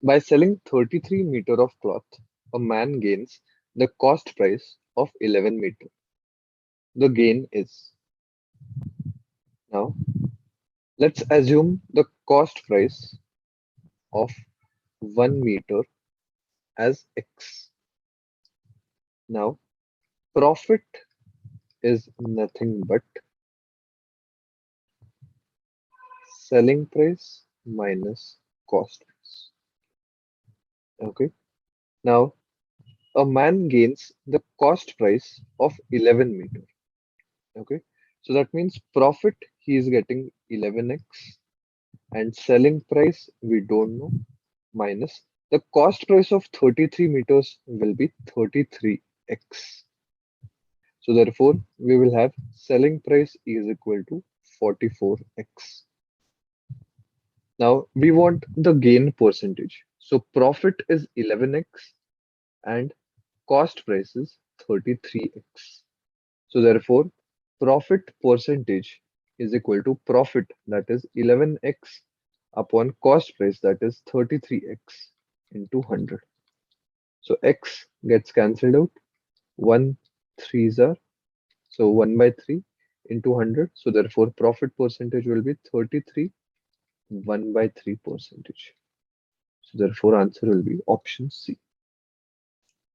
By selling 33 meter of cloth, a man gains the cost price of 11 meter. The gain is. Now, let's assume the cost price of 1 meter as X. Now, profit is nothing but selling price minus cost price. Okay. Now, a man gains the cost price of 11 meter. Okay. So that means profit he is getting 11x and selling price we don't know minus the cost price of 33 meters will be 33x. So therefore we will have selling price is equal to 44x. Now we want the gain percentage. So profit is 11x and cost price is 33x. So therefore profit percentage is equal to profit, that is 11x, upon cost price, that is 33x, into 100. So x gets cancelled out. 1 3s are, so 1 by 3 into 100. So therefore profit percentage will be 33 1 by 3 percentage. So therefore answer will be option C.